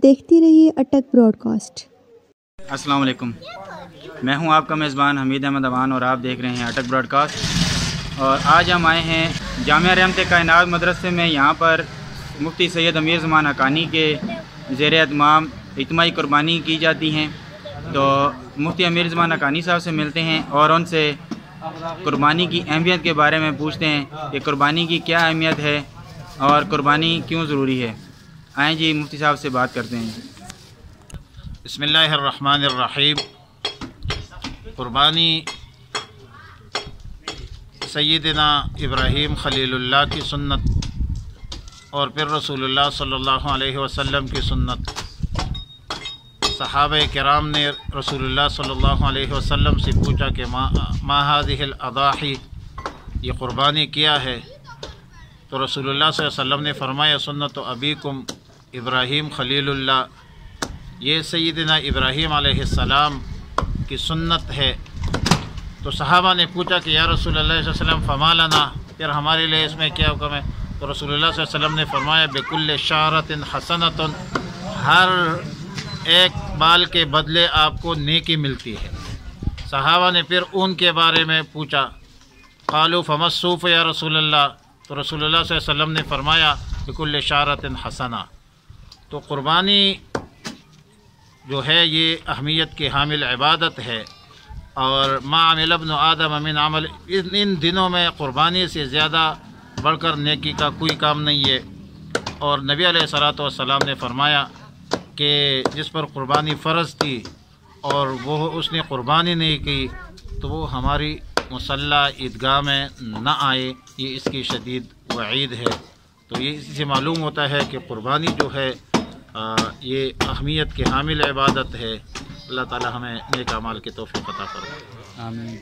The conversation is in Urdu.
دیکھتے رہیے اٹک براڈ کاسٹ۔ السلام علیکم، میں ہوں آپ کا میزبان حمید احمد اوان اور آپ دیکھ رہے ہیں اٹک براڈ کاسٹ۔ اور آج ہم آئے ہیں جامعہ رحمت کائنات مدرسے میں۔ یہاں پر مفتی سید امیر زمان حقانی کے زیر اہتمام اجتماعی قربانی کی جاتی ہیں، تو مفتی امیر زمان حقانی صاحب سے ملتے ہیں اور ان سے قربانی کی اہمیت کے بارے میں پوچھتے ہیں کہ قربانی کی کیا اہمیت ہے اور قربانی کیوں ضروری ہے۔ آئیں جی مفتی صاحب سے بات کرتے ہیں۔ بسم اللہ الرحمن الرحیم۔ قربانی سیدنا ابراہیم خلیل اللہ کی سنت اور پھر رسول اللہ صلی اللہ علیہ وسلم کی سنت۔ صحابہ کرام نے رسول اللہ صلی اللہ علیہ وسلم سے پوچھا کہ ما هذه الاضاحی، یہ قربانی کیا ہے؟ تو رسول اللہ صلی اللہ علیہ وسلم نے فرمایا سنت ابیکم ابراہیم خلیل اللہ، یہ سیدنا ابراہیم علیہ السلام کی سنت ہے۔ تو صحابہ نے پوچھا کہ یا رسول اللہ صلی اللہ علیہ وسلم فما لنا، پھر ہمارے لیے اس میں کیا حکم ہے؟ تو رسول اللہ صلی اللہ علیہ وسلم نے فرمایا بکل شعرۃ حسنۃ، ہر ایک بال کے بدلے آپ کو نیکی ملتی ہے۔ صحابہ نے پھر اون کے بارے میں پوچھا، قالوا فما الصوف یا رسول اللہ، تو رسول اللہ صلی اللہ علیہ وسلم نے فرمایا بکل شعرۃ حسنہ۔ تو قربانی جو ہے یہ اہمیت کی حامل عبادت ہے، اور ما عمل ابن آدم من عمل، ان دنوں میں قربانی سے زیادہ بڑھ کر نیکی کا کوئی کام نہیں ہے۔ اور نبی علیہ الصلوۃ والسلام نے فرمایا کہ جس پر قربانی فرض تھی اور وہ اس نے قربانی نہیں کی تو وہ ہماری مصلی عیدگاہ میں نہ آئے، یہ اس کی شدید وعید ہے۔ تو یہ اسی سے معلوم ہوتا ہے کہ قربانی جو ہے یہ اہمیت کی حامل عبادت ہے۔ اللہ تعالی ہمیں نیک اعمال کی توفیق عطا فرمائے۔ آمین۔